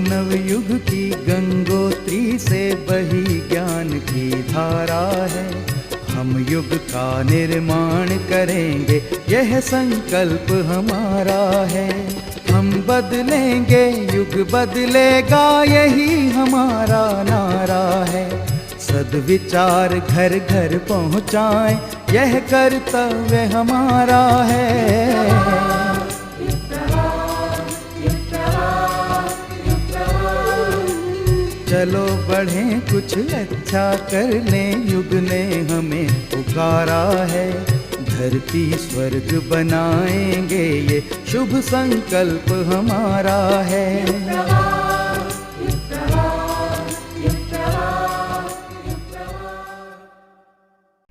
नव युग की गंगोत्री से बही ज्ञान की धारा है। हम युग का निर्माण करेंगे, यह संकल्प हमारा है। हम बदलेंगे, युग बदलेगा, यही हमारा नारा है। सद्विचार घर घर पहुँचाएं, यह कर्तव्य हमारा है। चलो बढ़ें, कुछ अच्छा कर लें, युग ने हमें पुकारा है। धरती स्वर्ग बनाएंगे, ये शुभ संकल्प हमारा है।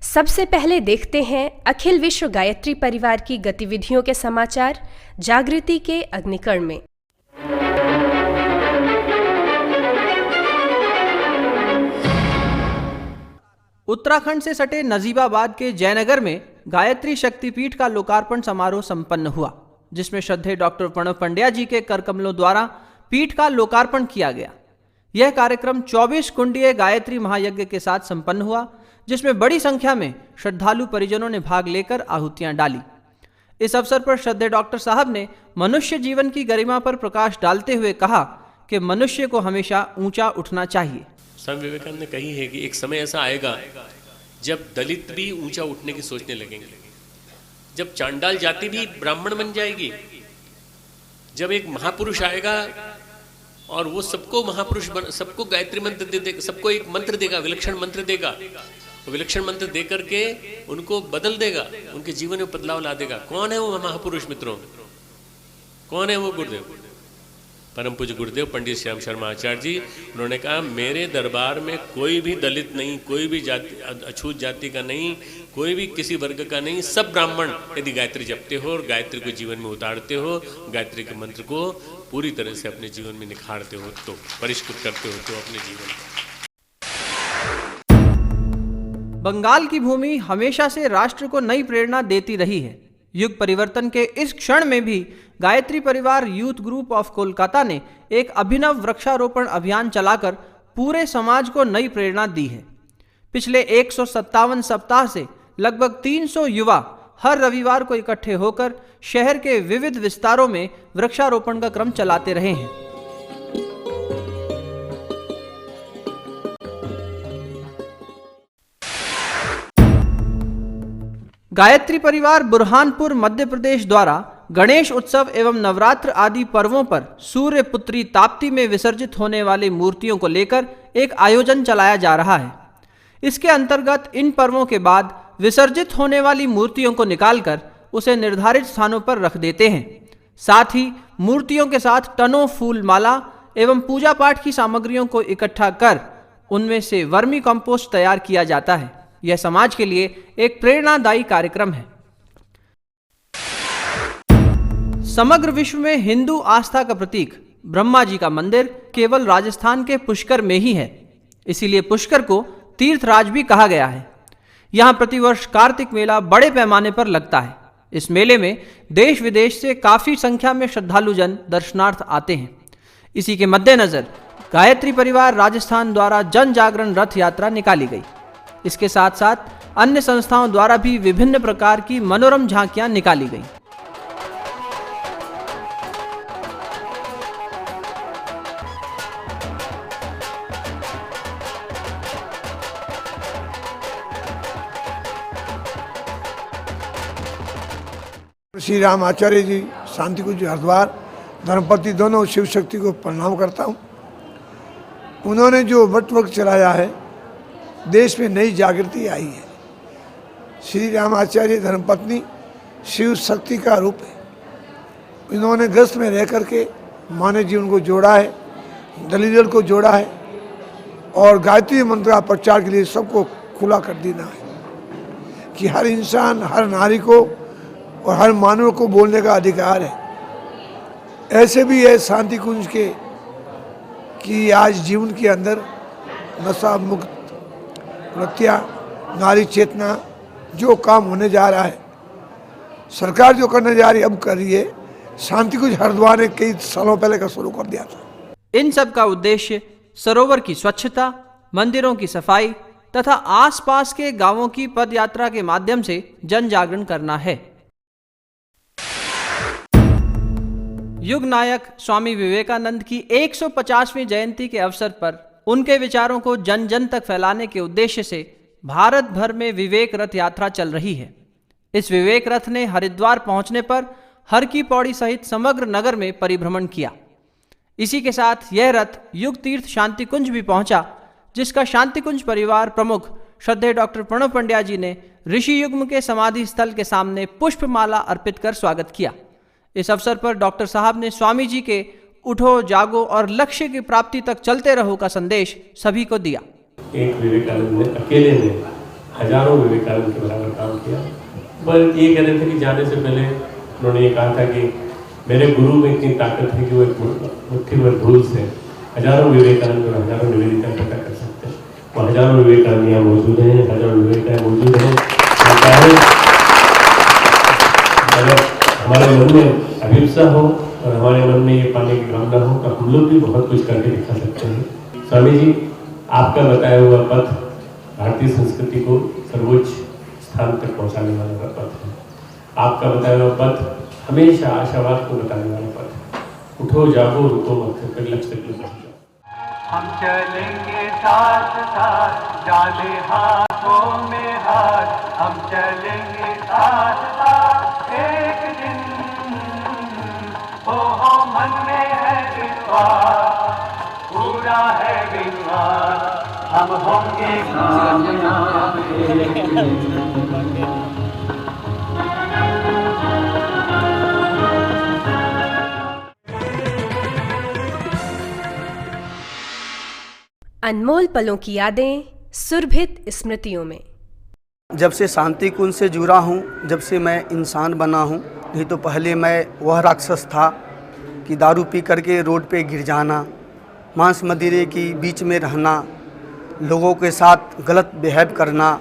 सबसे पहले देखते हैं अखिल विश्व गायत्री परिवार की गतिविधियों के समाचार जागृति के अग्निकण में। उत्तराखंड से सटे नजीबाबाद के जयनगर में गायत्री शक्तिपीठ का लोकार्पण समारोह संपन्न हुआ, जिसमें श्रद्धेय डॉक्टर प्रणव पंड्या जी के करकमलों द्वारा पीठ का लोकार्पण किया गया। यह कार्यक्रम 24 कुंडीय गायत्री महायज्ञ के साथ संपन्न हुआ, जिसमें बड़ी संख्या में श्रद्धालु परिजनों ने भाग लेकर आहुतियां डाली। इस अवसर पर श्रद्धेय डॉक्टर साहब ने मनुष्य जीवन की गरिमा पर प्रकाश डालते हुए कहा कि मनुष्य को हमेशा ऊंचा उठना चाहिए। स्वामी विवेकानंद ने कही है कि एक समय ऐसा आएगा जब दलित भी ऊंचा उठने की सोचने लगेंगे, जब चांडाल जाति भी ब्राह्मण बन जाएगी, जब एक महापुरुष आएगा और वो सबको महापुरुष सबको गायत्री मंत्र दे देगा, सबको एक मंत्र देगा, विलक्षण मंत्र देगा। विलक्षण मंत्र दे करके उनको बदल देगा, उनके जीवन में बदलाव ला देगा। कौन है वो महापुरुष मित्रों? कौन है वो? गुरुदेव, परम पूज्य गुरुदेव पंडित श्याम शर्मा आचार्य जी। उन्होंने कहा मेरे दरबार में कोई भी दलित नहीं, कोई भी जाति अछूत जाति का नहीं, कोई भी किसी वर्ग का नहीं, सब ब्राह्मण यदि गायत्री जपते हो और गायत्री को जीवन में उतारते हो, गायत्री के मंत्र को पूरी तरह से अपने जीवन में निखारते हो, तो परिष्कृत करते हो तो अपने जीवन में। बंगाल की भूमि हमेशा से राष्ट्र को नई प्रेरणा देती रही है। युग परिवर्तन के इस क्षण में भी गायत्री परिवार यूथ ग्रुप ऑफ कोलकाता ने एक अभिनव वृक्षारोपण अभियान चलाकर पूरे समाज को नई प्रेरणा दी है। पिछले 157 सप्ताह से लगभग 300 युवा हर रविवार को इकट्ठे होकर शहर के विविध विस्तारों में वृक्षारोपण का क्रम चलाते रहे हैं। गायत्री परिवार बुरहानपुर मध्य प्रदेश द्वारा गणेश उत्सव एवं नवरात्र आदि पर्वों पर सूर्य पुत्री ताप्ती में विसर्जित होने वाली मूर्तियों को लेकर एक आयोजन चलाया जा रहा है। इसके अंतर्गत इन पर्वों के बाद विसर्जित होने वाली मूर्तियों को निकालकर उसे निर्धारित स्थानों पर रख देते हैं। साथ ही मूर्तियों के साथ टनों फूल माला एवं पूजा पाठ की सामग्रियों को इकट्ठा कर उनमें से वर्मी कंपोस्ट तैयार किया जाता है। यह समाज के लिए एक प्रेरणादायी कार्यक्रम है। समग्र विश्व में हिंदू आस्था का प्रतीक ब्रह्मा जी का मंदिर केवल राजस्थान के पुष्कर में ही है। इसीलिए पुष्कर को तीर्थराज भी कहा गया है। यहाँ प्रतिवर्ष कार्तिक मेला बड़े पैमाने पर लगता है। इस मेले में देश विदेश से काफी संख्या में श्रद्धालुजन दर्शनार्थ आते हैं। इसी के मद्देनजर गायत्री परिवार राजस्थान द्वारा जन जागरण रथ यात्रा निकाली गई। इसके साथ साथ अन्य संस्थाओं द्वारा भी विभिन्न प्रकार की मनोरम झांकियां निकाली गईं। श्री राम आचार्य जी, शांति कुंज हरिद्वार, धर्मपति दोनों शिव शक्ति को प्रणाम करता हूँ। उन्होंने जो वट वृक्ष चलाया है, देश में नई जागृति आई है। श्री राम आचार्य धर्मपत्नी शिव शक्ति का रूप है। इन्होंने ग्रस्त में रह करके मानव जीवन को जोड़ा है, दलित को जोड़ा है और गायत्री मंत्र का प्रचार के लिए सबको खुला कर देना है कि हर इंसान, हर नारी को और हर मानव को बोलने का अधिकार है। ऐसे भी है शांति कुंज के कि आज जीवन के अंदर नशा मुक्त, हत्या, नारी चेतना जो काम होने जा रहा है, सरकार जो करने जा रही है अब कर रही है। शांति कुंज हरिद्वार ने कई सालों पहले का शुरू कर दिया था। इन सब का उद्देश्य सरोवर की स्वच्छता, मंदिरों की सफाई तथा आसपास के गांवों की पद यात्रा के माध्यम से जन जागरण करना है। युग नायक स्वामी विवेकानंद की 150वीं जयंती के अवसर पर उनके विचारों को जन जन तक फैलाने के उद्देश्य से भारत भर में विवेक रथ यात्रा चल रही है। इस विवेक रथ ने हरिद्वार पहुंचने पर हर की पौड़ी सहित समग्र नगर में परिभ्रमण किया। इसी के साथ यह रथ युग तीर्थ शांति कुंज भी पहुंचा, जिसका शांति कुंज परिवार प्रमुख श्रद्धेय डॉक्टर प्रणव पंड्या जी ने ऋषि युग्म के समाधि स्थल के सामने पुष्पमाला अर्पित कर स्वागत किया। इस अवसर पर डॉक्टर साहब ने स्वामी जी के उठो जागो और लक्ष्य की प्राप्ति तक चलते रहो का संदेश सभी को दिया। एक विवेकानंद ने अकेले ने हजारों विवेकानंद के बराबर काम किया। पर ये कह रहे थे कि जाने से पहले उन्होंने ये कहा था कि मेरे गुरु में इतनी ताकत है कि वो एक मुट्ठी भर धूल से हजारों विवेकानंद और हजारों निवेदिता पैदा कर सकते हैं। वो हजारों विवेकानंद यहाँ मौजूद हैं, हजारों निवेदिताएं मौजूद हैं। अगर हमारे मन में अभिप्सा हो और हमारे मन में ये पाने की कामना हो तो हम लोग भी बहुत कुछ करके दिखा सकते हैं। स्वामी जी, आपका बताया हुआ पथ भारतीय संस्कृति को सर्वोच्च स्थान तक पहुंचाने वाला पथ है। आपका बताया हुआ पथ हमेशा आशावाद को बताने वाला पथ है। उठो जागो रुको मत, फिर लक्ष्य तक पहुंच जाओ। हम चलेंगे साथ साथ, डाले हाथों में हाथ, हम चलेंगे साथ साथ एक दिन। हो मन में है विश्वास, पूरा है विश्वास, हम होंगे कामयाब एक दिन। अनमोल पलों की यादें सुरभित स्मृतियों में। जब से शांति कुंज से जुड़ा हूँ, जब से मैं इंसान बना हूँ, नहीं तो पहले मैं वह राक्षस था कि दारू पी करके रोड पे गिर जाना, मांस मदिरे की बीच में रहना, लोगों के साथ गलत बिहेव करना,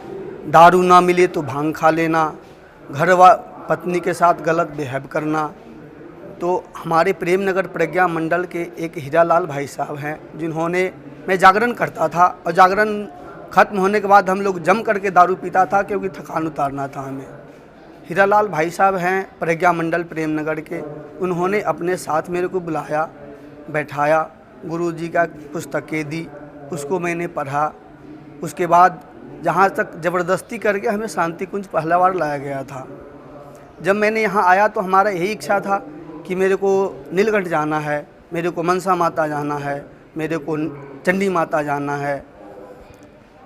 दारू ना मिले तो भांग खा लेना, घर व पत्नी के साथ गलत बिहेव करना। तो हमारे प्रेम नगर प्रज्ञा मंडल के एक हीरालाल भाई साहब हैं, जिन्होंने, मैं जागरण करता था और जागरण ख़त्म होने के बाद हम लोग जम करके दारू पीता था क्योंकि थकान उतारना था हमें। हीरालाल भाई साहब हैं प्रज्ञा मंडल प्रेम नगर के, उन्होंने अपने साथ मेरे को बुलाया, बैठाया, गुरुजी का पुस्तकें दी, उसको मैंने पढ़ा। उसके बाद जहाँ तक ज़बरदस्ती करके हमें शांति कुंज पहला बार लाया गया था। जब मैंने यहाँ आया तो हमारा यही इच्छा था कि मेरे को नीलकंठ जाना है, मेरे को मनसा माता जाना है, मेरे को चंडी माता जाना है।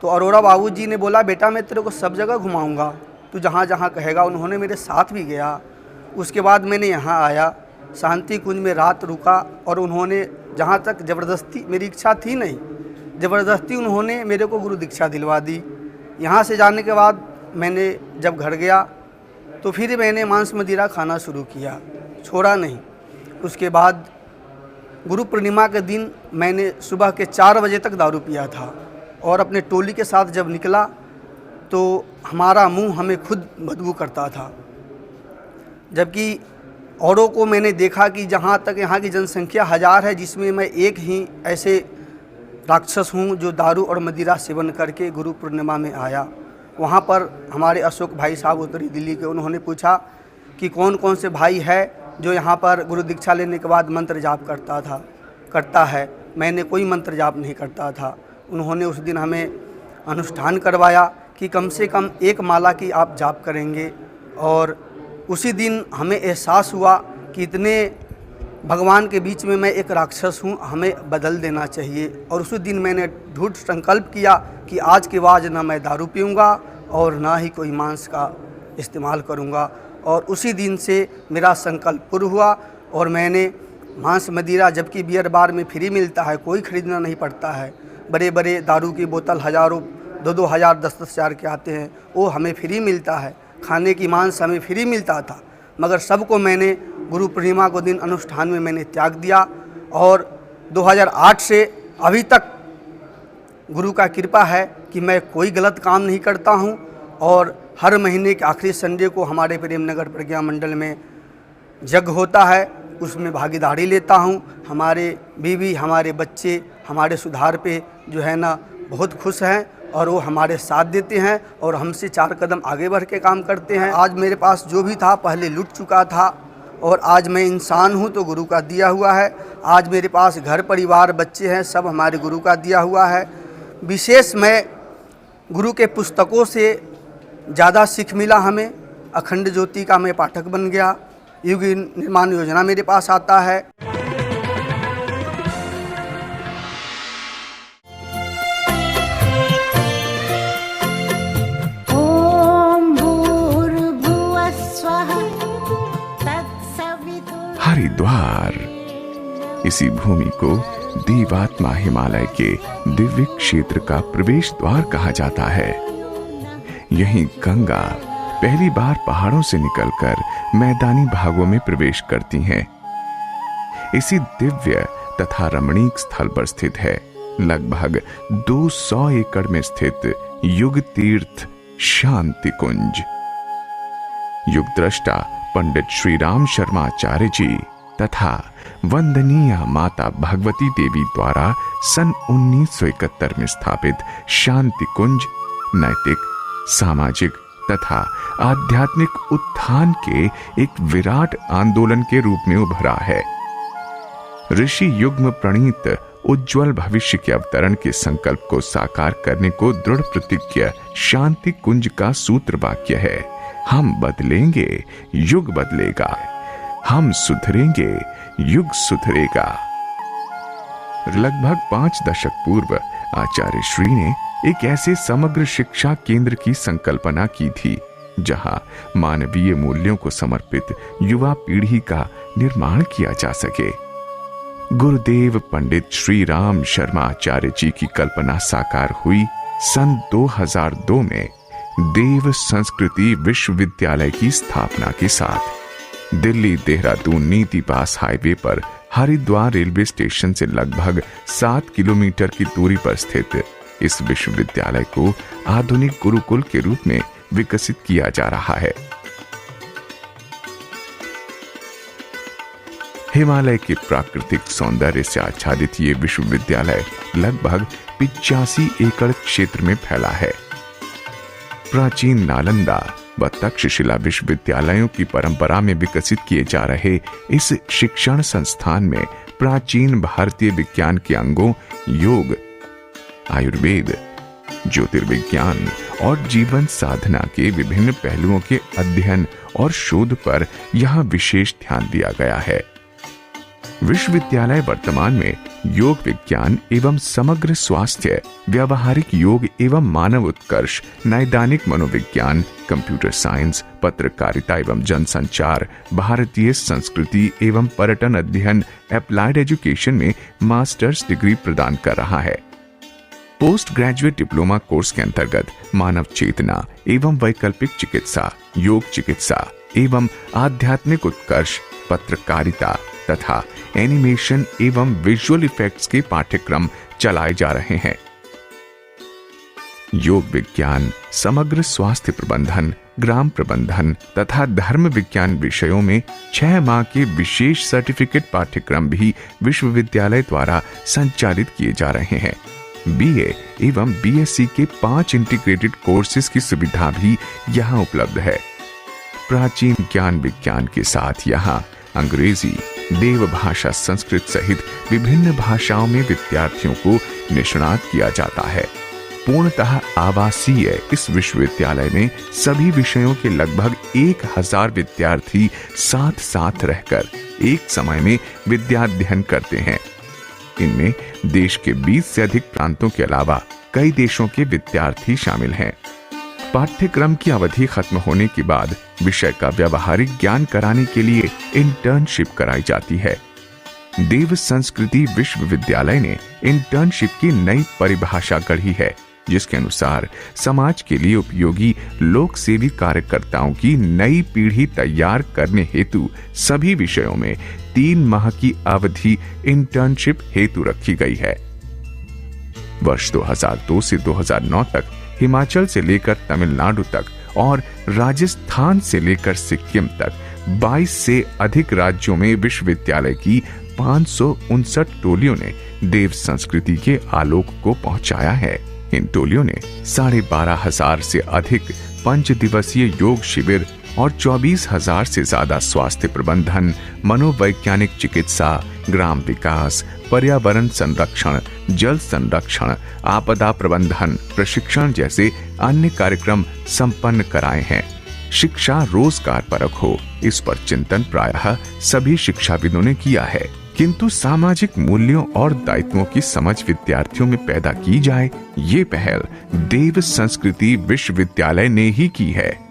तो अरोड़ा बाबूजी ने बोला, बेटा मैं तेरे को सब जगह घुमाऊंगा, तू जहाँ जहाँ कहेगा। उन्होंने मेरे साथ भी गया। उसके बाद मैंने यहाँ आया, शांति कुंज में रात रुका और उन्होंने, जहाँ तक ज़बरदस्ती, मेरी इच्छा थी नहीं, ज़बरदस्ती उन्होंने मेरे को गुरु दीक्षा दिलवा दी। यहाँ से जाने के बाद मैंने जब घर गया तो फिर मैंने मांस मदिरा खाना शुरू किया, छोड़ा नहीं। उसके बाद गुरु पूर्णिमा के दिन मैंने सुबह के 4 बजे तक दारू पिया था और अपने टोली के साथ जब निकला तो हमारा मुंह हमें खुद बदबू करता था। जबकि औरों को मैंने देखा कि जहाँ तक यहाँ की जनसंख्या 1000 है, जिसमें मैं एक ही ऐसे राक्षस हूँ जो दारू और मदिरा सेवन करके गुरु पूर्णिमा में आया। वहाँ पर हमारे अशोक भाई साहब उत्तरी दिल्ली के, उन्होंने पूछा कि कौन कौन से भाई है जो यहाँ पर गुरु दीक्षा लेने के बाद मंत्र जाप करता है। मैंने कोई मंत्र जाप नहीं करता था। उन्होंने उस दिन हमें अनुष्ठान करवाया कि कम से कम 1 माला की आप जाप करेंगे। और उसी दिन हमें एहसास हुआ कि इतने भगवान के बीच में मैं एक राक्षस हूँ, हमें बदल देना चाहिए। और उसी दिन मैंने दृढ़ संकल्प किया कि आज के बाद ना मैं दारू पीऊँगा और ना ही कोई मांस का इस्तेमाल करूँगा। और उसी दिन से मेरा संकल्प पूर्ण हुआ और मैंने मांस मदिरा, जबकि बियर बार में फ्री मिलता है, कोई ख़रीदना नहीं पड़ता है, बड़े बड़े दारू की बोतल हज़ारों, 2-2 हज़ार, 10-10 हज़ार के आते हैं, वो हमें फ्री मिलता है। खाने की मांस हमें फ्री मिलता था, मगर सबको मैंने गुरु पूर्णिमा को दिन अनुष्ठान में मैंने त्याग दिया। और 2008 से अभी तक गुरु का कृपा है कि मैं कोई गलत काम नहीं करता हूँ। और हर महीने के आखिरी संडे को हमारे प्रेम नगर प्रज्ञा मंडल में यज्ञ होता है, उसमें भागीदारी लेता हूँ। हमारे बीवी, हमारे बच्चे हमारे सुधार पे जो है ना बहुत खुश हैं और वो हमारे साथ देते हैं और हमसे 4 कदम आगे बढ़ के काम करते हैं। आज मेरे पास जो भी था पहले लुट चुका था और आज मैं इंसान हूँ तो गुरु का दिया हुआ है। आज मेरे पास घर परिवार बच्चे हैं, सब हमारे गुरु का दिया हुआ है। विशेष मैं गुरु के पुस्तकों से ज़्यादा सीख मिला हमें। अखंड ज्योति का मैं पाठक बन गया। युग निर्माण योजना मेरे पास आता है। हरिद्वार, इसी भूमि को देवात्मा हिमालय के दिव्य क्षेत्र का प्रवेश द्वार कहा जाता है। यहीं गंगा पहली बार पहाड़ों से निकलकर मैदानी भागों में प्रवेश करती हैं। इसी दिव्य तथा रमणीक स्थल पर स्थित है लगभग 200 एकड़ में स्थित युग तीर्थ शांति कुंज। युग दृष्टा पंडित श्री राम शर्मा आचार्य जी तथा वंदनीय माता भगवती देवी द्वारा सन 1971 में स्थापित शांति कुंज नैतिक, सामाजिक तथा आध्यात्मिक उत्थान के एक विराट आंदोलन के रूप में उभरा है। ऋषि युग्म प्रणीत उज्जवल भविष्य के अवतरण के संकल्प को साकार करने को दृढ़ प्रतिज्ञ शांति कुंज का सूत्र वाक्य है। हम बदलेंगे, युग बदलेगा। हम सुधरेंगे, युग सुधरेगा। लगभग 5 दशक पूर्व आचार्य श्री ने एक ऐसे समग्र शिक्षा केंद्र की संकल्पना की थी जहां मानवीय मूल्यों को समर्पित युवा पीढ़ी का निर्माण किया जा सके। गुरुदेव पंडित श्री राम शर्मा आचार्य जी की कल्पना साकार हुई सन 2002 में देव संस्कृति विश्वविद्यालय की स्थापना के साथ। दिल्ली देहरादून नीति पास हाईवे पर हरिद्वार रेलवे स्टेशन से लगभग 7 किलोमीटर की दूरी पर स्थित इस विश्वविद्यालय को आधुनिक गुरुकुल के रूप में विकसित किया जा रहा है। हिमालय के प्राकृतिक सौंदर्य से आच्छादित ये विश्वविद्यालय लगभग 85 एकड़ क्षेत्र में फैला है। प्राचीन नालंदा व तक्षशिला विश्वविद्यालयों की परंपरा में विकसित किए जा रहे इस शिक्षण संस्थान में प्राचीन भारतीय विज्ञान के अंगों योग, आयुर्वेद, ज्योतिर्विज्ञान और जीवन साधना के विभिन्न पहलुओं के अध्ययन और शोध पर यहां विशेष ध्यान दिया गया है। विश्वविद्यालय वर्तमान में योग विज्ञान एवं समग्र स्वास्थ्य, व्यावहारिक योग एवं मानव उत्कर्ष, नैदानिक मनोविज्ञान, कंप्यूटर साइंस, पत्रकारिता एवं जनसंचार, भारतीय संस्कृति एवं पर्यटन अध्ययन, एप्लाइड एजुकेशन में मास्टर्स डिग्री प्रदान कर रहा है। पोस्ट ग्रेजुएट डिप्लोमा कोर्स के अंतर्गत मानव चेतना एवं वैकल्पिक चिकित्सा, योग चिकित्सा एवं आध्यात्मिक उत्कर्ष, पत्रकारिता तथा एनिमेशन एवं विजुअल इफेक्ट्स के पाठ्यक्रम चलाए जा रहे हैं। योग विज्ञान, समग्र स्वास्थ्य प्रबंधन, ग्राम प्रबंधन तथा धर्म विज्ञान विषयों में 6 माह के विशेष सर्टिफिकेट पाठ्यक्रम भी विश्वविद्यालय द्वारा संचालित किए जा रहे हैं। बीए एवं बीएससी के 5 इंटीग्रेटेड कोर्सेज की सुविधा भी यहाँ उपलब्ध है। प्राचीन ज्ञान विज्ञान के साथ यहाँ अंग्रेजी, देव भाषा संस्कृत सहित विभिन्न भाषाओं में विद्यार्थियों को निष्णात किया जाता है। पूर्णतः आवासीय इस विश्वविद्यालय में सभी विषयों के लगभग 1000 विद्यार्थी साथ साथ रहकर एक समय में विद्याध्ययन करते हैं। इनमें देश के 20 से अधिक प्रांतों के अलावा कई देशों के विद्यार्थी शामिल हैं। पाठ्यक्रम की अवधि खत्म होने के बाद विषय का व्यावहारिक ज्ञान कराने के लिए इंटर्नशिप कराई जाती है। देव संस्कृति विश्वविद्यालय ने इंटर्नशिप की नई परिभाषा गढ़ी है, जिसके अनुसार समाज के लिए उपयोगी लोक सेवी कार्यकर्ताओं की नई पीढ़ी तैयार करने हेतु सभी विषयों में 3 माह की अवधि इंटर्नशिप हेतु रखी गई है। वर्ष 2002 से 2009 तक हिमाचल से लेकर तमिलनाडु तक और राजस्थान से लेकर सिक्किम तक 22 से अधिक राज्यों में विश्वविद्यालय की 559 टोलियों ने देव संस्कृति के आलोक को पहुंचाया है। इन टोलियों ने 12,500 से अधिक 5 दिवसीय योग शिविर और 24,000 से ज्यादा स्वास्थ्य प्रबंधन, मनोवैज्ञानिक चिकित्सा, ग्राम विकास, पर्यावरण संरक्षण, जल संरक्षण, आपदा प्रबंधन प्रशिक्षण जैसे अन्य कार्यक्रम संपन्न कराए हैं। शिक्षा रोजगार परक हो, इस पर चिंतन प्रायः सभी शिक्षाविदों ने किया है, किंतु सामाजिक मूल्यों और दायित्वों की समझ विद्यार्थियों में पैदा की जाए, ये पहल देव संस्कृति विश्वविद्यालय ने ही की है।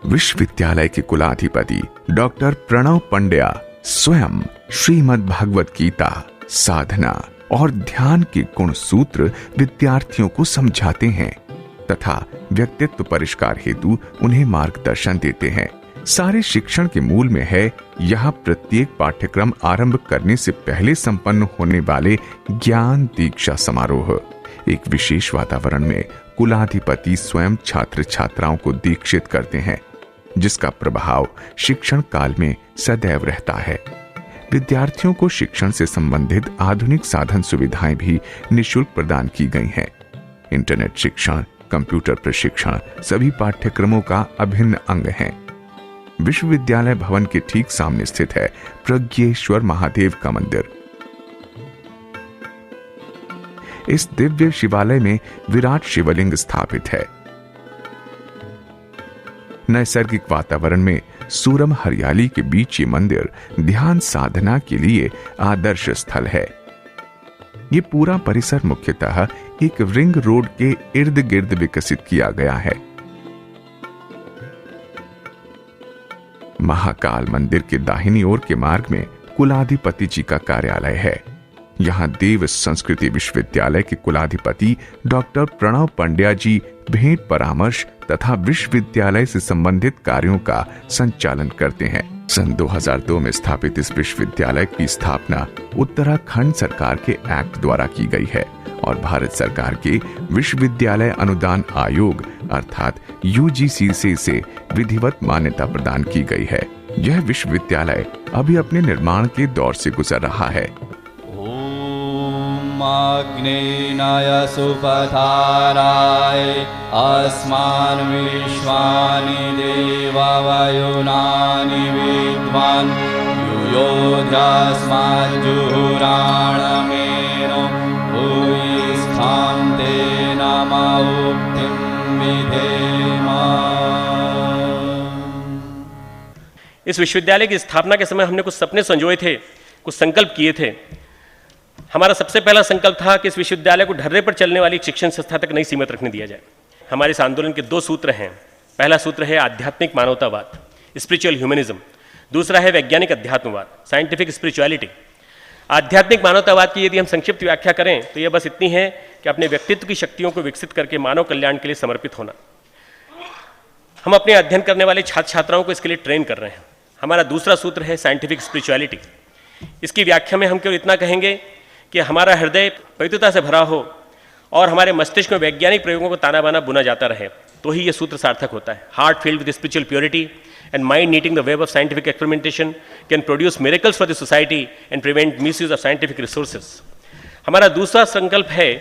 विश्वविद्यालय के कुलाधिपति डॉक्टर प्रणव पंड्या स्वयं श्रीमद् भगवत गीता, साधना और ध्यान के गुण सूत्र विद्यार्थियों को समझाते हैं तथा व्यक्तित्व परिष्कार हेतु उन्हें मार्गदर्शन देते हैं। सारे शिक्षण के मूल में है यहाँ प्रत्येक पाठ्यक्रम आरंभ करने से पहले संपन्न होने वाले ज्ञान दीक्षा समारोह। एक विशेष वातावरण में कुलाधिपति स्वयं छात्र छात्राओं को दीक्षित करते हैं, जिसका प्रभाव शिक्षण काल में सदैव रहता है। विद्यार्थियों को शिक्षण से संबंधित आधुनिक साधन सुविधाएं भी निःशुल्क प्रदान की गई हैं। इंटरनेट शिक्षण, कंप्यूटर प्रशिक्षण सभी पाठ्यक्रमों का अभिन्न अंग है। विश्वविद्यालय भवन के ठीक सामने स्थित है प्रज्ञेश्वर महादेव का मंदिर। इस दिव्य शिवालय में विराट शिवलिंग स्थापित है। नैसर्गिक वातावरण में सूरम हरियाली के बीच ये मंदिर ध्यान साधना के लिए आदर्श स्थल है। ये पूरा परिसर मुख्यतः एक रिंग रोड के इर्द गिर्द विकसित किया गया है। महाकाल मंदिर के दाहिनी ओर के मार्ग में कुलाधिपति जी का कार्यालय है। यहाँ देव संस्कृति विश्वविद्यालय के कुलाधिपति डॉक्टर प्रणव पंड्या जी भेंट परामर्श तथा विश्वविद्यालय से संबंधित कार्यों का संचालन करते हैं। सन 2002 में स्थापित इस विश्वविद्यालय की स्थापना उत्तराखंड सरकार के एक्ट द्वारा की गई है और भारत सरकार के विश्वविद्यालय अनुदान आयोग अर्थात UGC से इसे विधिवत मान्यता प्रदान की गई है। यह विश्वविद्यालय अभी अपने निर्माण के दौर से गुजर रहा है। अग्नेनाय सुपथाराय अस्मान् विश्वानि देववयुनानि विद्वान् युयोधस्माज्जुहुराणमेनो भूयिष्ठां ते नमोक्तिं विधेम। इस विश्वविद्यालय की स्थापना के समय हमने कुछ सपने संजोए थे, कुछ संकल्प किए थे। हमारा सबसे पहला संकल्प था कि इस विश्वविद्यालय को ढर्रे पर चलने वाली एक शिक्षण संस्था तक नहीं सीमित रखने दिया जाए। हमारे इस आंदोलन के 2 सूत्र हैं। पहला सूत्र है आध्यात्मिक मानवतावाद, स्पिरिचुअल ह्यूमनिज्म। दूसरा है वैज्ञानिक अध्यात्मवाद, साइंटिफिक स्पिरिचुअलिटी। आध्यात्मिक मानवतावाद की यदि हम संक्षिप्त व्याख्या करें तो यह बस इतनी है कि अपने व्यक्तित्व की शक्तियों को विकसित करके मानव कल्याण के लिए समर्पित होना। हम अपने अध्ययन करने वाले छात्र छात्राओं को इसके लिए ट्रेन कर रहे हैं। हमारा दूसरा सूत्र है साइंटिफिक स्पिरिचुअलिटी। इसकी व्याख्या में हम केवल इतना कहेंगे कि हमारा हृदय पवित्रता से भरा हो और हमारे मस्तिष्क में वैज्ञानिक प्रयोगों को ताना बाना बुना जाता रहे, तो ही यह सूत्र सार्थक होता है। Heart filled with spiritual purity and mind knitting the web of scientific experimentation can produce miracles for the society and prevent misuse of scientific resources. हमारा दूसरा संकल्प है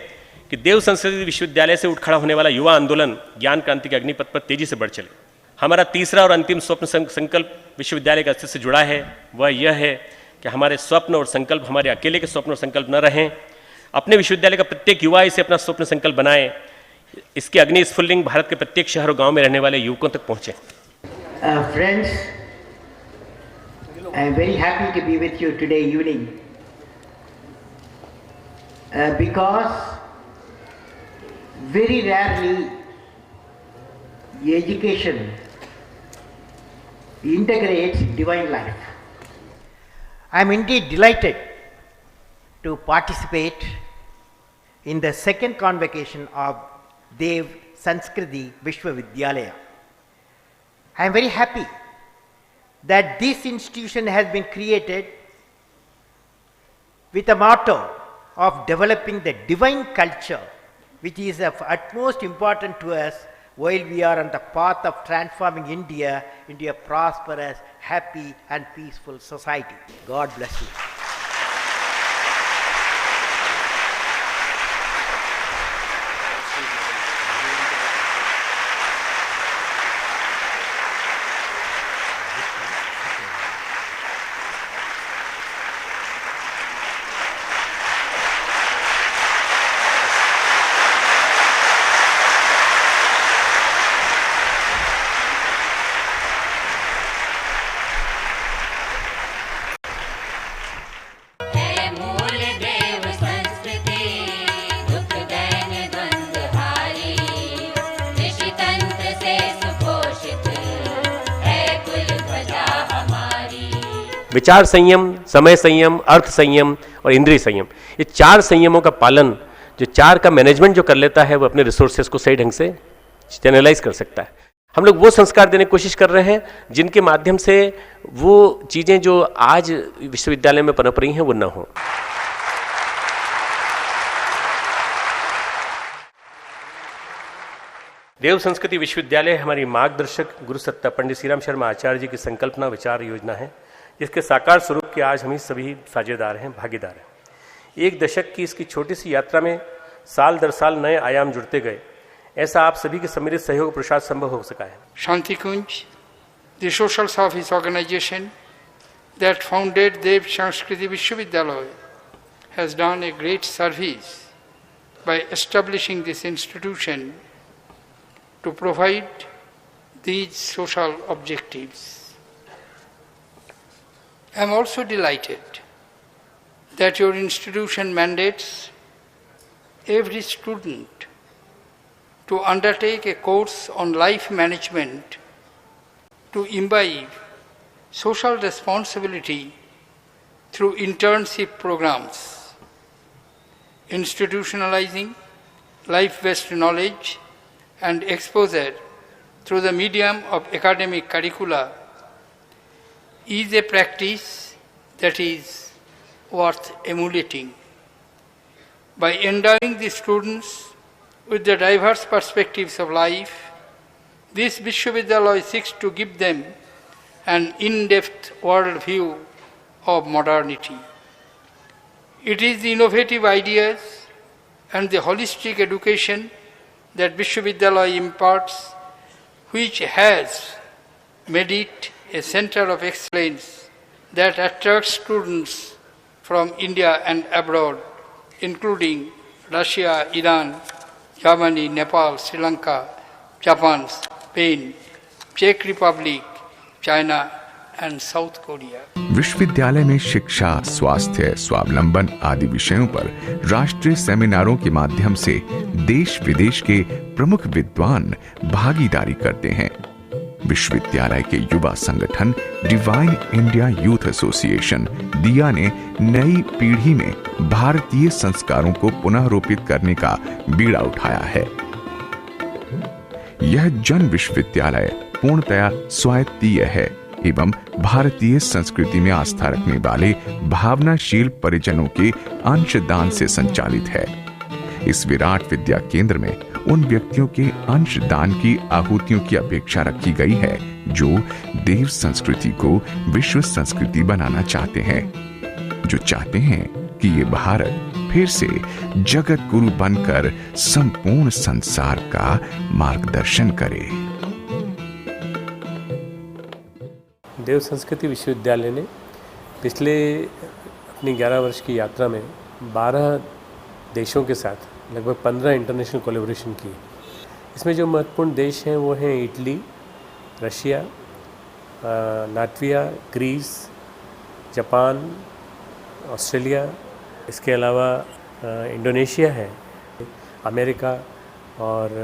कि देव संस्कृति विश्वविद्यालय से उठ खड़ा होने वाला युवा आंदोलन ज्ञान क्रांति के अग्निपथ पर तेजी से बढ़ चले। हमारा तीसरा और अंतिम स्वप्न संकल्प विश्वविद्यालय के अस्तित्व से जुड़ा है। वह यह है कि हमारे स्वप्न और संकल्प हमारे अकेले के स्वप्न और संकल्प न रहें। अपने विश्वविद्यालय का प्रत्येक युवा इसे अपना स्वप्न संकल्प बनाए। इसकी अग्नि स्फुल्लिंग भारत के प्रत्येक शहर और गांव में रहने वाले युवकों तक पहुंचे। Friends, I am very happy to be with you today evening because very rarely education integrates divine life. I am indeed delighted to participate in the second convocation of Dev Sanskriti Vishwavidyalaya. I am very happy that this institution has been created with a motto of developing the divine culture, which is of utmost importance to us while we are on the path of transforming India into a prosperous, happy and peaceful society. God bless you. विचार संयम, समय संयम, अर्थ संयम और इंद्रिय संयम, ये 4 संयमों का पालन, जो 4 का मैनेजमेंट जो कर लेता है वो अपने रिसोर्सेज को सही ढंग से चैनलाइज कर सकता है। हम लोग वो संस्कार देने की कोशिश कर रहे हैं जिनके माध्यम से वो चीज़ें जो आज विश्वविद्यालय में पनप रही हैं वो न हो। देव संस्कृति विश्वविद्यालय हमारी मार्गदर्शक गुरु सत्ता पंडित श्री राम शर्मा आचार्य जी की संकल्पना विचार योजना है, जिसके साकार स्वरूप के आज हम सभी साझेदार हैं, भागीदार हैं। 1 दशक की इसकी छोटी सी यात्रा में साल दर साल नए आयाम जुड़ते गए। ऐसा आप सभी के सम्मिलित सहयोग प्रसाद संभव हो सका है। Shanti Kunj, the social service organization that founded Dev Sanskriti Vishwavidyalaya, has done a great service by establishing this institution to provide these social objectives. I am also delighted that your institution mandates every student to undertake a course on life management to imbibe social responsibility through internship programs, institutionalizing life-based knowledge and exposure through the medium of academic curricula is a practice that is worth emulating. By endowing the students with the diverse perspectives of life, this Vishwavidyalaya seeks to give them an in-depth world view of modernity. It is the innovative ideas and the holistic education that Vishwavidyalaya imparts which has made it a center of excellence that attracts students from India and abroad, including Russia, Iran, Germany, Nepal, Sri Lanka, Japan, Spain, Czech Republic, China and South Korea. विश्वविद्यालय में शिक्षा, स्वास्थ्य, स्वावलंबन आदि विषयों पर राष्ट्रीय सेमिनारों के माध्यम से देश विदेश के प्रमुख विद्वान भागीदारी करते हैं। विश्वविद्यालय के युवा संगठन डिवाइन इंडिया यूथ एसोसिएशन दिया ने नई पीढ़ी में भारतीय संस्कारों को पुनः रोपित करने का बीड़ा उठाया है। यह जन विश्वविद्यालय पूर्णतया स्वायत्तीय है एवं भारतीय संस्कृति में आस्था रखने वाले भावनाशील परिजनों के अंशदान से संचालित है। इस विराट विद्या केंद्र में उन व्यक्तियों के अंशदान की आहुतियों की अपेक्षा रखी गई है जो देव संस्कृति को विश्व संस्कृति बनाना चाहते हैं, जो चाहते हैं कि ये भारत फिर से जगत गुरु बनकर संपूर्ण संसार का मार्गदर्शन करे। देव संस्कृति विश्वविद्यालय ने पिछले अपनी 11 वर्ष की यात्रा में 12 देशों के साथ लगभग 15 इंटरनेशनल कोलैबोरेशन की। इसमें जो महत्वपूर्ण देश हैं वो हैं Italy, Russia, Latvia, Greece, Japan, Australia, इसके अलावा इंडोनेशिया है, अमेरिका और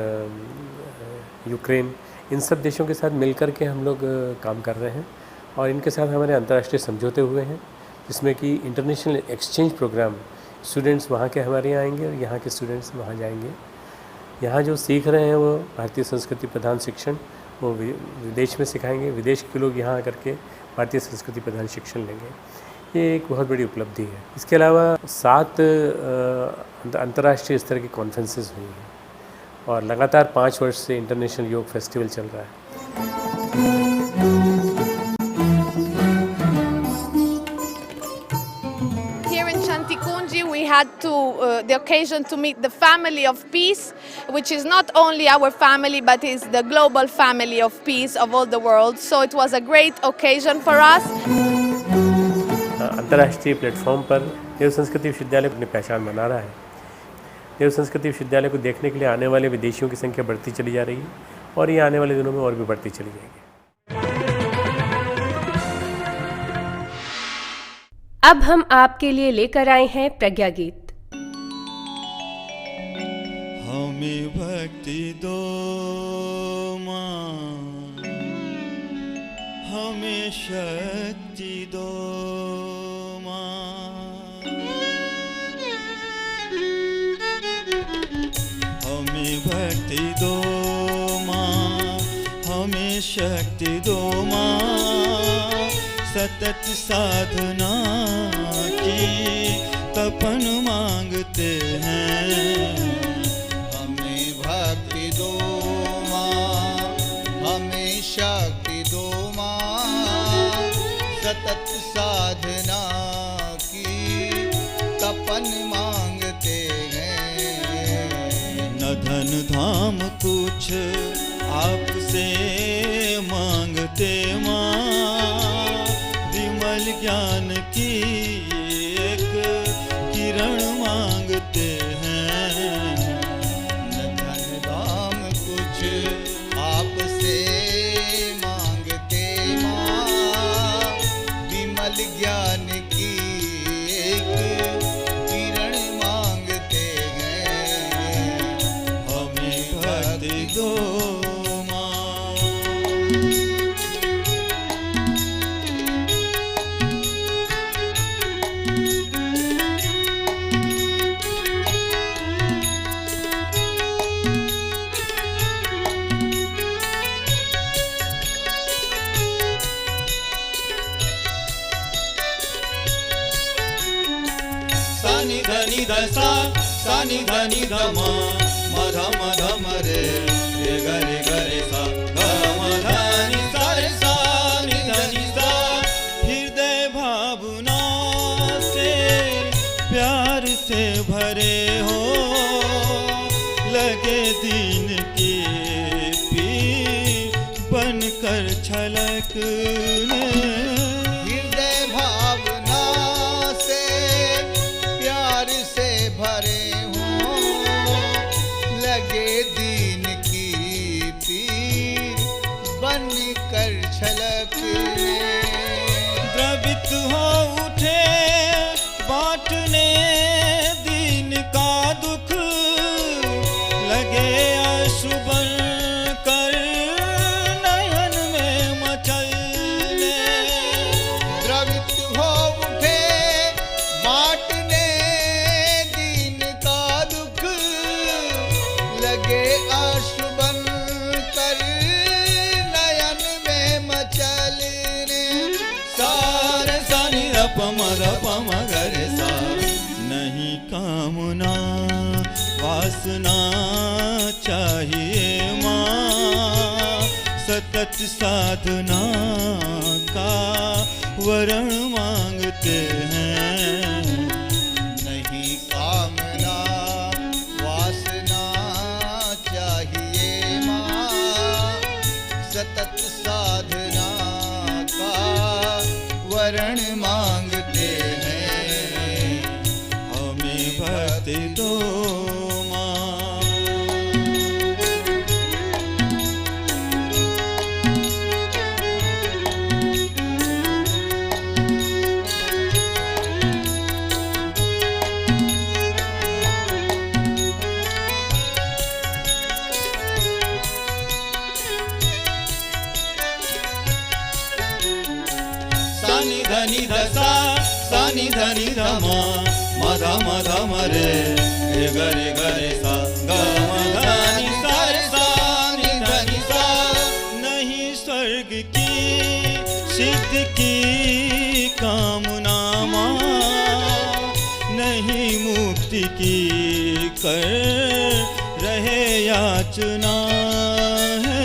यूक्रेन। इन सब देशों के साथ मिलकर के हम लोग काम कर रहे हैं और इनके साथ हमारे अंतर्राष्ट्रीय समझौते हुए हैं, जिसमें कि इंटरनेशनल एक्सचेंज प्रोग्राम, स्टूडेंट्स वहाँ के हमारे यहाँ आएंगे और यहाँ के स्टूडेंट्स वहाँ जाएंगे। यहाँ जो सीख रहे हैं वो भारतीय संस्कृति प्रधान शिक्षण वो विदेश में सिखाएंगे, विदेश के लोग यहाँ आकर के भारतीय संस्कृति प्रधान शिक्षण लेंगे। ये एक बहुत बड़ी उपलब्धि है। इसके अलावा 7 अंतर्राष्ट्रीय स्तर की कॉन्फ्रेंसेस हुई हैं और लगातार 5 वर्ष से इंटरनेशनल योग फेस्टिवल चल रहा है। We had the occasion to meet the family of peace, which is not only our family but is the global family of peace of all the world. So it was a great occasion for us. अंतर्राष्ट्रीय platform पर देव संस्कृति विश्वविद्यालय अपनी पहचान बना रहा है। देव संस्कृति विश्वविद्यालय को देखने के लिए आने वाले विदेशियों की संख्या बढ़ती चली जा रही है और ये आने वाले दिनों में और भी बढ़ती चली जाएगी। अब हम आपके लिए लेकर आए हैं प्रज्ञा गीत। हमें भक्ति दो माँ, हमें शक्ति दो माँ, हमें भक्ति दो माँ, हमें शक्ति दो माँ, सतत साधना की तपन मांगते हैं। हमें भक्ति दो माँ, हमें शक्ति दो माँ, सतत साधना की तपन मांगते हैं। न धन धाम कुछ आपसे मांगते माँ, विमल ज्ञान की एक किरण मांगते हैं। न धन धाम कुछ आपसे मांगते माँ, विमल ज्ञान की एक किरण मांगते हैं। हमें भक्ति दो धनि दसा सानि धनि धमा मध मध मरे रे गरे गरे सा गम धनि सारे सानि धनि सा। हृदय भावना से प्यार से भरे हो, लगे दीन की पीर बनकर छलकने। हृदय भावना से प्यार से भरे हो, लगे दीन की पीर बनकर छलकने। द्रवित हो उठे बांटने दीन का दुख, लगे अशुभन कर नयन में मचलने। द्रवित हो उठे बांटने दीन का दुख, लगे अशुभन कर नयन में मचलने। सारे सानि रपम रपम गरे सा। नहीं कामना वासना चाहिए माँ, सतत साधना का वरण मांगते हैं। नहीं कामना वासना चाहिए माँ, सतत साधना का वरण मांगते हैं। हमें भक्ति दो माँ। सानि धनि दसा सानि धनि धमा मध मध मरे रे गरे गरे सा गम धनि सारे सानि धनि सा। नहीं स्वर्ग की सिद्ध की कामना माँ, नहीं मुक्ति की कर रहे याचना है।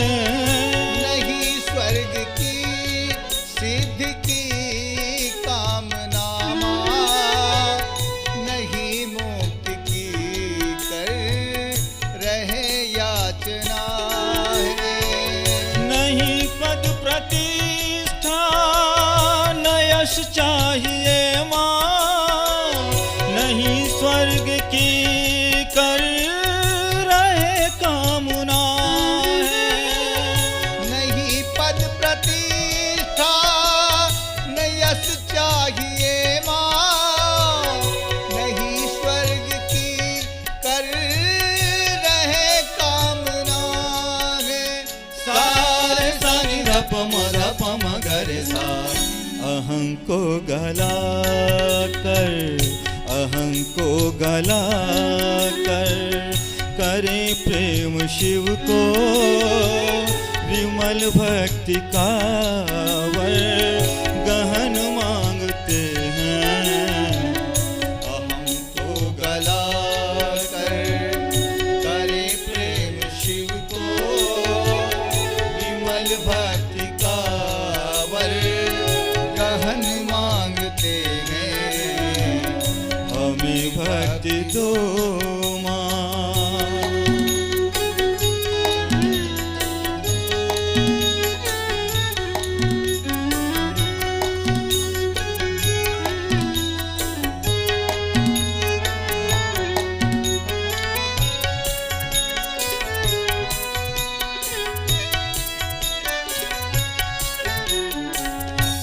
नहीं स्वर्ग की सिद्ध की कामना माँ, नहीं मुक्ति की कर रहे याचना है। नहीं पद प्रतिष्ठा न यश चाहिए माँ, नहीं स्वर्ग की कर रहे कामना है। नहीं पद प्रतिष्ठा न यश चाहिए माँ, नहीं स्वर्ग की कर रहे कामना है। सारे सानि धप म गरे सा। अहं को गला कर, अहं को गला कर, करे प्रेम शिव को विमल भक्ति का वर गहन मांगते हैं। अहं को गला कर, करे प्रेम शिव को विमल भक्ति का वर गहन मांगते हैं। हमें भक्ति दो माँ।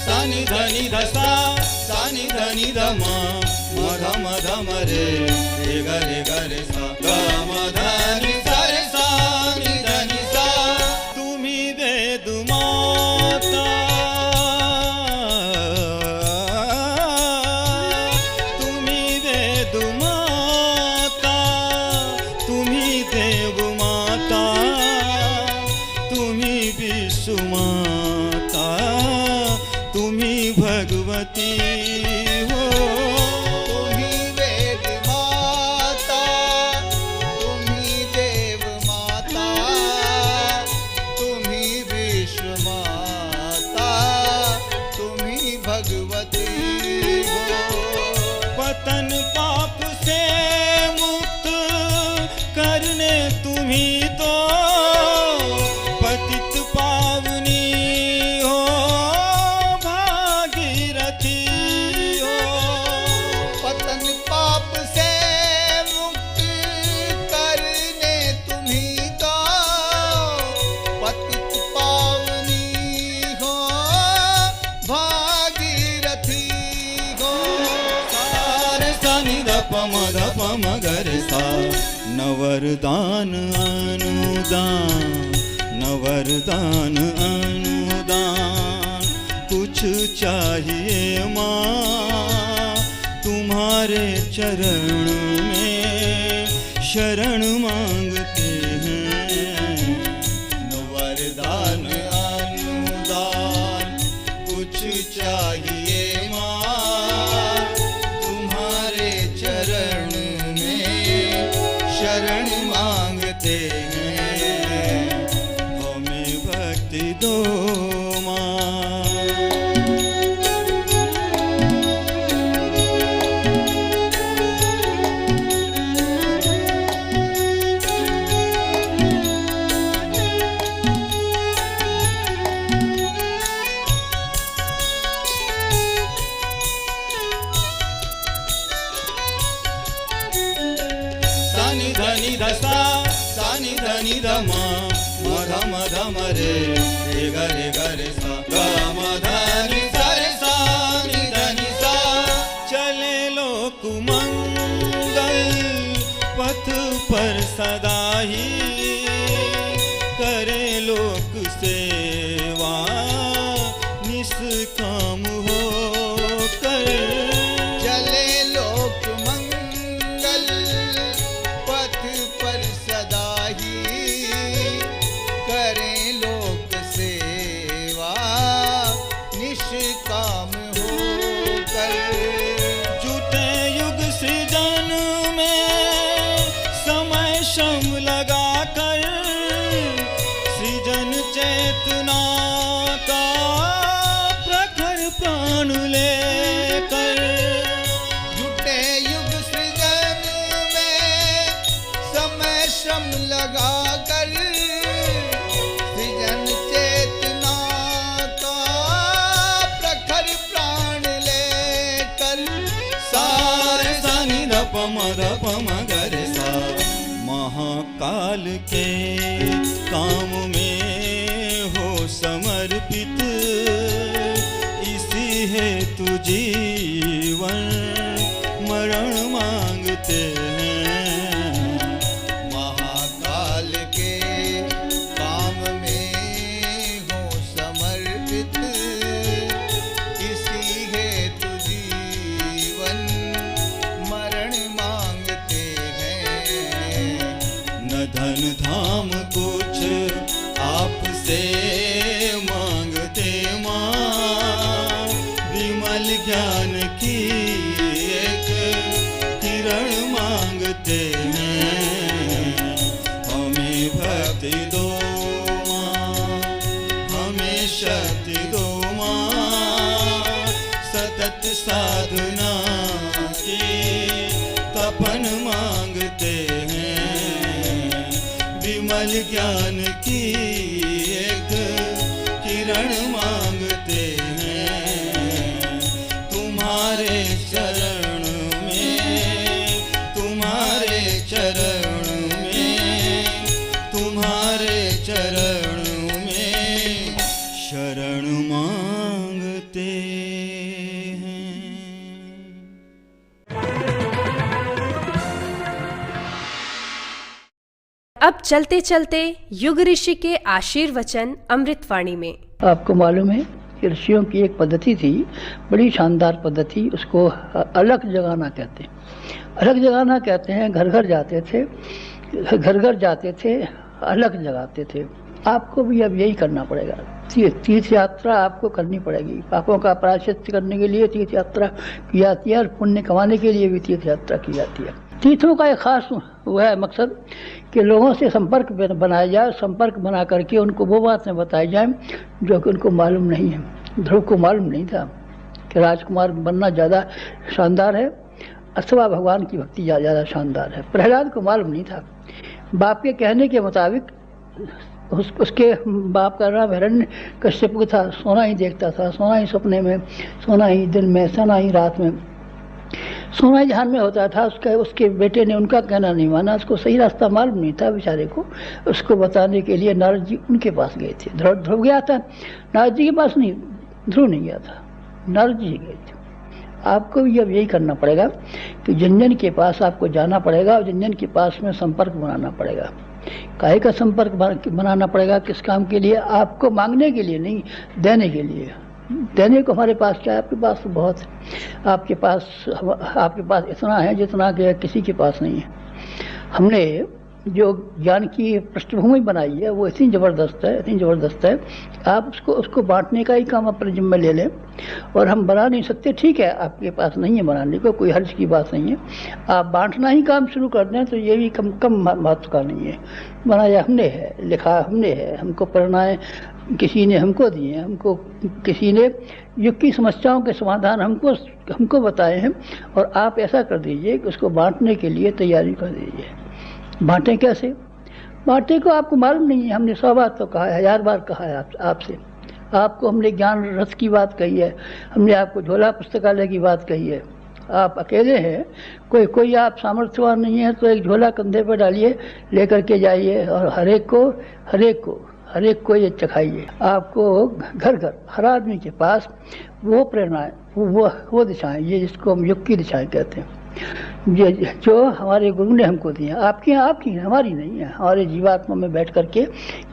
सानि धनि धसा, सानि धनि धमा, मध मध मरे, गरे गरे सा, गम धनि सरे सानि धनि सा। तुम्ही वेद माता, तुम्ही वेद माता, तुम्ही देव माता, तुम्ही विश्व माता, तुम्ही भगवती हो। तुम्ही वेद माता, तुम्ही देव माता, तुम्ही विश्व माता, तुम्ही भगवती हो। पतन पाप से मुक्त करने तुम्ही तो पतित पावनी हो, भागीरथी हो। पतन पाप से मुक्त करने तुम्ही तो पतित पावनी हो, भागीरथी हो। सारे सानि धप म गरे सा। नवरदान अनुदान, नवरदान अनुदान कुछ चाहिए माँ, तुम्हारे चरण में शरण मांगते हैं। वरदान अनुदान कुछ चाहिए माँ, तुम्हारे चरण में शरण मांगते हैं। हमें भक्ति दो माँ। सानि धनि धसा, सानि धनि धमा, मध मध मरे, गरे गरे सा, गम धनि सरे सानि धनि सा। चले लोक मंगल पथ पर सदा ही, करे लोक सेवा निष्काम हो कर। चले लोक मंगल पथ पर सदा ही, करें लोक सेवा निष्काम होकर। जुटे युग सृजन में समय श्रम लगा कर सृजन चेतना का प्रखर प्राण लेकर जुटे युग सृजन में समय श्रम लगा कर सृजन चेतना का प्रखर प्राण लेकर सारे सानी रप मगर सा महाकाल के काम में हो समर्पित इसी हेतु जीवन मरण मांगते हैं। महाकाल के काम में हो समर्पित इसी हेतु जीवन मरण मांगते हैं। न धन धाम कुछ आपसे मांगते माँ विमल ज्ञान की एक किरण मांगते हैं। हमें भक्ति दो माँ, हमें शक्ति दो माँ, सतत साधना की तपन मांगते हैं। विमल ज्ञान की एक किरण मांगते हैं। तुम्हारे चरण में, तुम्हारे चरण में, तुम्हारे चरण में शरण मांगते हैं। अब चलते चलते युग ऋषि के आशीर्वचन अमृतवाणी में। आपको मालूम है कि ऋषियों की एक पद्धति थी, बड़ी शानदार पद्धति, उसको अलख जगाना कहते हैं। अलख जगाना कहते हैं, घर घर जाते थे, घर घर जाते थे, अलख जगाते थे। आपको भी अब यही करना पड़ेगा। तीर्थ यात्रा आपको करनी पड़ेगी। पापों का प्रायश्चित करने के लिए तीर्थ यात्रा की जाती है और पुण्य कमाने के लिए भी तीर्थ यात्रा की जाती है। तीर्थों का एक खास वह है मकसद कि लोगों से संपर्क बनाया जाए, संपर्क बना करके उनको वो बातें बताई जाए जो कि उनको मालूम नहीं है। ध्रुव को मालूम नहीं था कि राजकुमार बनना ज़्यादा शानदार है अथवा भगवान की भक्ति ज़्यादा शानदार है। प्रहलाद को मालूम नहीं था। बाप के कहने के मुताबिक उसके बाप का नाम हिरण्यकश्यप था। सोना ही देखता था, सोना ही सपने में, सोना ही दिन में, सोना ही रात में, सोना ही ध्यान में होता था। उसके बेटे ने उनका कहना नहीं माना, उसको सही रास्ता मालूम नहीं था बेचारे को। उसको बताने के लिए नारद जी उनके पास गए थे। ध्रुव गया था, नारद जी के पास नहीं, ध्रुव नहीं गया था, नारद जी गए थे। आपको भी अब यही करना पड़ेगा कि जिन जिन के पास आपको जाना पड़ेगा और जिन जिन के पास में संपर्क बनाना पड़ेगा। काहे का संपर्क बनाना पड़ेगा? किस काम के लिए? आपको मांगने के लिए नहीं, देने के लिए। देने को हमारे पास क्या है? आपके पास तो बहुत है। आपके पास इतना है जितना कि किसी के पास नहीं है। हमने जो ज्ञान की पृष्ठभूमि बनाई है वो इतनी ज़बरदस्त है, इतनी ज़बरदस्त है। आप उसको बांटने का ही काम अपने जिम्मे ले लें। और हम बना नहीं सकते, ठीक है, आपके पास नहीं है बनाने को, कोई हर्ज की बात नहीं है। आप बांटना ही काम शुरू कर दें तो ये भी कम महत्व का नहीं है। बनाया हमने है, लिखा हमने है, हमको प्रेरणाएँ किसी ने हमको दिए, हमको किसी ने युग की समस्याओं के समाधान हमको बताए हैं। और आप ऐसा कर दीजिए कि उसको बांटने के लिए तैयारी कर दीजिए। बांटें कैसे? बांटे को आपको मालूम नहीं है। हमने 100 बार तो कहा है, 1000 बार कहा है आपसे। आपको हमने ज्ञान रथ की बात कही है, हमने आपको झोला पुस्तकालय की बात कही है। आप अकेले हैं, कोई आप सामर्थ्यवान नहीं है तो एक झोला कंधे पर डालिए, लेकर के जाइए और हर एक को ये चखाइए। आपको घर घर हर आदमी के पास वो प्रेरणाएँ, वो दिशाएँ, ये जिसको हम युग की दिशाएँ कहते हैं, जो हमारे गुरु ने हमको दी हैं। आपकी हमारी नहीं है। हमारे जीवात्मा में बैठ करके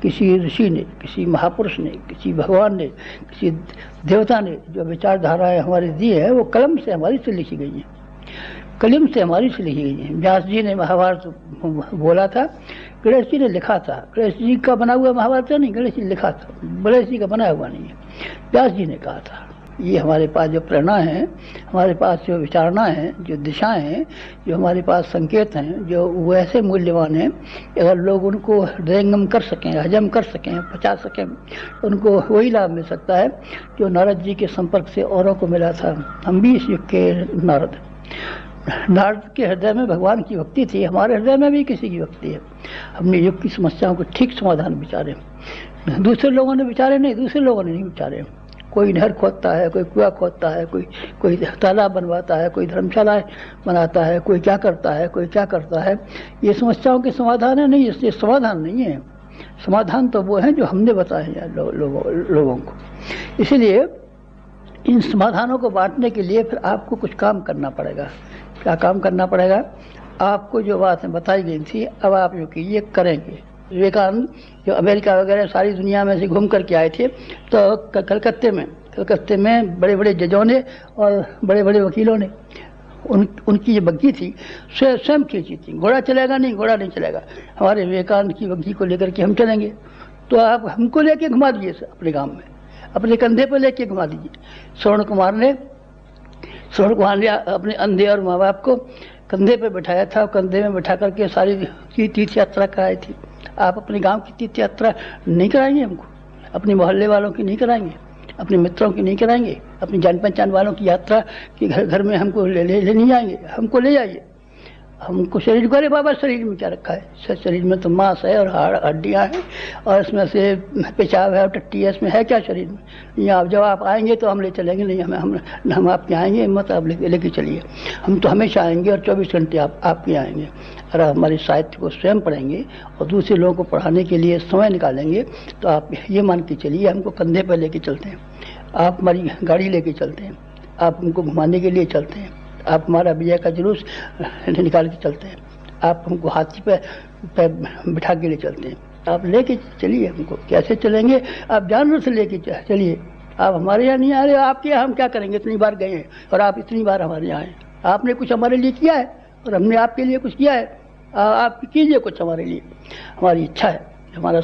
किसी ऋषि ने, किसी महापुरुष ने, किसी भगवान ने, किसी देवता ने जो विचारधाराएँ हमारे दी है वो कलम से हमारी से लिखी गई हैं। कलम से हमारी से लिखी गई हैं। व्यास जी ने महाभारत बोला था, गणेश जी ने लिखा था। गणेश जी का बना हुआ महाभारत नहीं, गणेश जी लिखा था, गणेश जी का बना हुआ नहीं है, व्यास जी ने कहा था। ये हमारे पास जो प्रेरणा है, हमारे पास जो विचारणा है, जो दिशाएं हैं, जो हमारे पास संकेत हैं, जो वैसे मूल्यवान हैं, अगर लोग उनको हृदयंगम कर सकें, हजम कर सकें, पचा सकें, उनको वही लाभ मिल सकता है जो नारद जी के संपर्क से औरों को मिला था। हम भी इस युग के नारद के हृदय में भगवान की भक्ति थी, हमारे हृदय में भी किसी की भक्ति है। हमने युग की समस्याओं को ठीक समाधान विचारे, दूसरे लोगों ने विचारे नहीं, दूसरे लोगों ने नहीं विचारे। कोई नहर खोदता है, कोई कुआं खोदता है, कोई तालाब बनवाता है, कोई धर्मशालाएं बनाता है, कोई क्या करता है, कोई क्या करता है। ये समस्याओं के समाधान है नहीं, ये समाधान नहीं है। समाधान तो वो है जो हमने बताए हैं लोगों को। इसलिए इन समाधानों को बांटने के लिए फिर आपको कुछ काम करना पड़ेगा। क्या काम करना पड़ेगा? आपको जो बातें बताई गई थी अब आप जो कीजिए करेंगे। विवेकानंद जो अमेरिका वगैरह सारी दुनिया में से घूम करके आए थे, तो कलकत्ते में बड़े बड़े जजों ने और बड़े बड़े वकीलों ने उनकी जो बग्घी थी स्वयं खींची थी। घोड़ा चलेगा नहीं, घोड़ा नहीं चलेगा, हमारे विवेकानंद की बग्घी को लेकर के हम चलेंगे। तो आप हमको लेके घुमा दीजिए अपने गांव में, अपने कंधे पर लेके घुमा दीजिए। श्रवण कुमार ने अपने अंधे और माँ बाप को कंधे पे बिठाया था, कंधे में बिठा करके सारी तीर्थ यात्रा कराई थी। आप अपने गांव की तीर्थ यात्रा नहीं कराएंगे हमको, अपने मोहल्ले वालों की नहीं कराएंगे, अपने मित्रों की नहीं कराएंगे, अपनी जान पहचान वालों की यात्रा कि घर में हमको ले नहीं जाएंगे। हमको ले जाइए, हमको शरीर को, अरे बाबा शरीर में क्या रखा है? शरीर में तो मांस है और हाड़ हड्डियाँ हैं और इसमें से पेशाब है और टट्टी है, इसमें है क्या शरीर में? नहीं, आप जब आप आएंगे तो हम ले चलेंगे, नहीं हम आपके आएंगे, मत आप लेके चलिए। हम तो हमेशा आएंगे और 24 घंटे आपके आएंगे। अगर हमारे साहित्य को स्वयं पढ़ेंगे और दूसरे लोगों को पढ़ाने के लिए समय निकालेंगे तो आप ये मान के चलिए हमको कंधे पर लेके चलते हैं, आप हमारी गाड़ी लेके चलते हैं, आप हमको घुमाने के लिए चलते हैं, आप हमारा विजय का जुलूस निकाल के चलते हैं, आप हमको हाथी पे बिठा के ले चलते हैं। आप लेके चलिए हमको। कैसे चलेंगे? आप जानवर से लेके चलिए। आप हमारे यहाँ नहीं आ रहे, आपके यहाँ हम क्या करेंगे? इतनी बार गए हैं और आप इतनी बार हमारे यहाँ आए। आपने कुछ हमारे लिए किया है और हमने आपके लिए कुछ किया है। आप कीजिए कुछ हमारे लिए, हमारी इच्छा है। हमारा